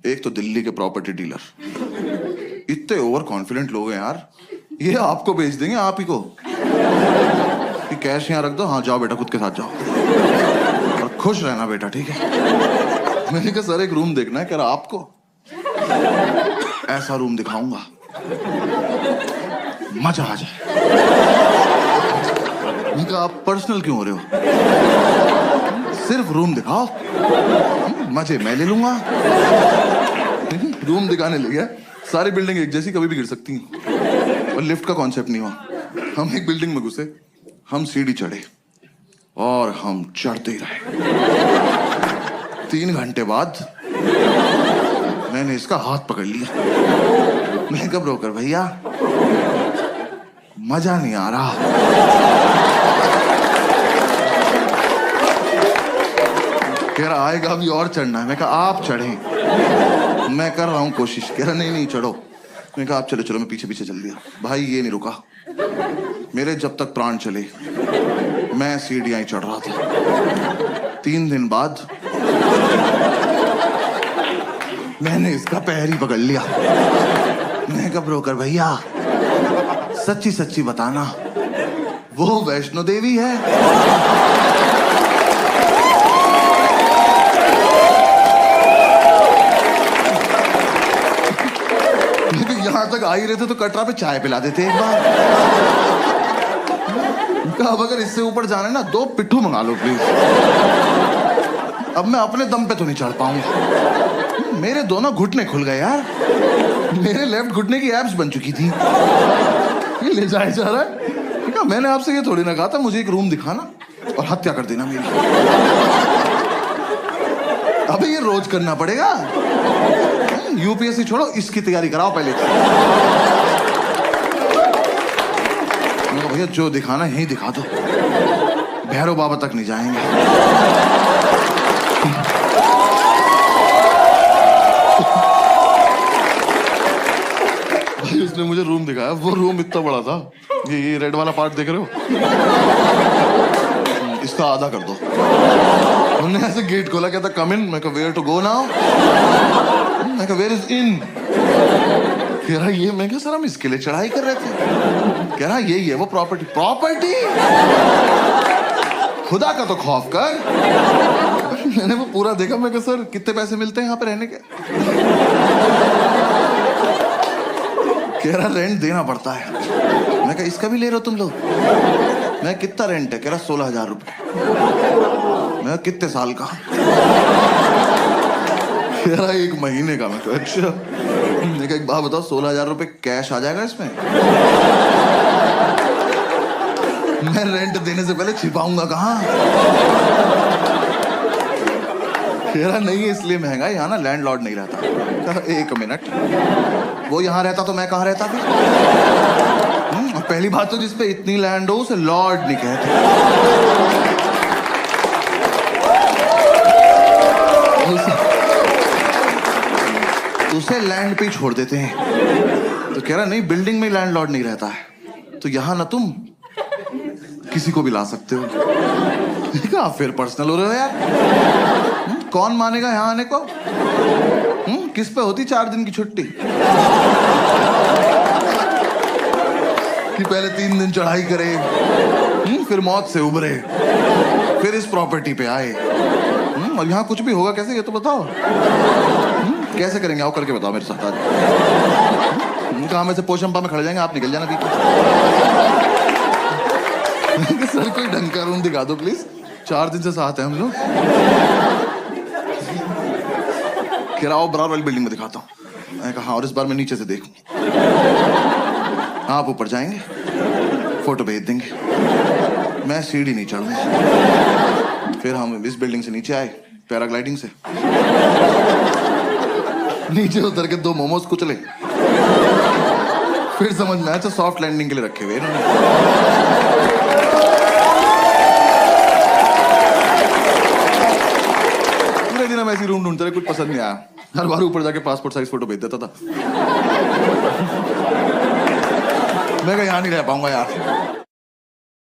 एक तो दिल्ली के प्रॉपर्टी डीलर इतने ओवर कॉन्फिडेंट लोग हैं यार, ये आपको बेच देंगे, आप ही को कि कैश यहाँ रख दो, हाँ जाओ बेटा खुद के साथ जाओ और खुश रहना बेटा, ठीक है। मैंने कहा सर एक रूम देखना है, कह रहा आपको ऐसा रूम दिखाऊंगा मजा आ जाए। मैंने कहा आप पर्सनल क्यों हो रहे हो, सिर्फ रूम दिखाओ, मजे मैं ले लूंगा। रूम दिखाने ले गया, सारी बिल्डिंग एक जैसी कभी भी गिर सकती हैं और लिफ्ट का कॉन्सेप्ट नहीं हुआ। हम एक बिल्डिंग में घुसे, हम सीढ़ी चढ़े और हम चढ़ते ही रहे। 3 घंटे बाद मैंने इसका हाथ पकड़ लिया। मैं कब ब्रोकर भैया मजा नहीं आ रहा। कह रहा आएगा अभी और चढ़ना है। मैं कहा आप चढ़ें, मैं कर रहा हूं कोशिश। कह रहा नहीं चढ़ो। मैं कहा आप चलो चलो, मैं पीछे पीछे चल दिया। भाई ये नहीं रुका, मेरे जब तक प्राण चले मैं सीढ़ियां ही चढ़ रहा था। 3 दिन बाद मैंने इसका पैर ही पकड़ लिया। मैं कहा ब्रोकर भैया सच्ची सच्ची बताना, वो वैष्णो देवी है? यहां तक आ ही रहे थे तो कटरा पे चाय पिला देते एक बार। अब अगर इससे ऊपर जाना है ना 2 पिट्ठू मंगा लो प्लीज। अब मैं अपने दम पे तो नहीं चढ़ पाऊंगा। मेरे दोनों घुटने खुल गए यार, मेरे लेफ्ट घुटने की एब्स बन चुकी थी। ये ले जाए जा रहा है। ठीक है, मैंने आपसे ये थोड़ी ना कहा था मुझे एक रूम दिखाना और हत्या कर देना मेरी। अबे ये रोज करना पड़ेगा। यूपीएससी छोड़ो, इसकी तैयारी कराओ पहले। भैया जो दिखाना यही दिखा दो, भैरव बाबा तक नहीं जाएंगे। भाई उसने मुझे रूम दिखाया, वो रूम इतना बड़ा था, ये रेड वाला पार्ट देख रहे हो, इसका आधा कर दो। उन्होंने ऐसे गेट खोला, कहता कम इन। मैं कहा वेयर टू गो नाउ? मैं कहा वेयर इज इन? कह रहा ये। मैं कहा सर हम इसके लिए चढ़ाई कर रहे थे। कह रहा यही है वो प्रॉपर्टी। प्रॉपर्टी खुदा का तो खौफ कर। मैंने वो पूरा देखा। मैं कहा सर कितने पैसे मिलते हैं यहाँ पे रहने के? कह रहा रेंट देना पड़ता है। मैं कहा इसका भी ले रहे हो तुम लोग? मैं कितना रेंट है? कह रहा 16,000 रुपए। मैं कितने साल का? कह रहा 1 महीने का। मैं कहा अच्छा। मैं कहा एक बात बताओ, 16,000 रुपए कैश आ जाएगा इसमें? मैं रेंट देने से पहले छिपाऊंगा कहाँ? कह रहा नहीं इसलिए महंगा है, यहाँ ना लैंडलॉर्ड नहीं रहता। कहा 1 मिनट, वो यहाँ रहता तो मैं कहाँ रहता फिर? और पहली बात तो जिसपे इतनी लैंड हो उसे लॉर्ड नहीं कहते। उसे लैंड पे ही छोड़ देते हैं। तो कह रहा नहीं बिल्डिंग में लैंडलॉर्ड नहीं रहता है, तो यहां ना तुम किसी को भी ला सकते हो। ठीक है, आप फिर पर्सनल हो रहे हो यार। कौन मानेगा यहां आने को? किस पे होती 4 दिन की छुट्टी कि पहले 3 दिन चढ़ाई करे, फिर मौत से उभरे, फिर इस प्रॉपर्टी पे आए। और यहाँ कुछ भी होगा कैसे ये तो बताओ। कैसे करेंगे आओ करके बताओ मेरे साथ आज। कहा में से पोशंपा में खड़े जाएंगे, आप निकल जाना बीच। सर कोई ढंग का रूम दिखा दो प्लीज, 4 दिन से साथ हैं हम लोग। कह रहा बराबर वाली बिल्डिंग में दिखाता हूँ। मैंने कहा और इस बार मैं नीचे से देखूं। आप ऊपर जाएंगे, फोटो भेज देंगे, मैं सीढ़ी नहीं चढ़ूंगा। फिर हम इस बिल्डिंग से नीचे आए पैराग्लाइडिंग से। नीचे उतर के 2 मोमोज कुचले। फिर समझ में आया तो सॉफ्ट लैंडिंग के लिए रखे हुए इन्होंने। पूरे दिन हम ऐसी रूम ढूंढते रहे, कुछ पसंद नहीं आया। हर बार ऊपर जाके पासपोर्ट साइज फोटो भेज देता था। मैं कहा यहाँ नहीं रह पाऊंगा यार।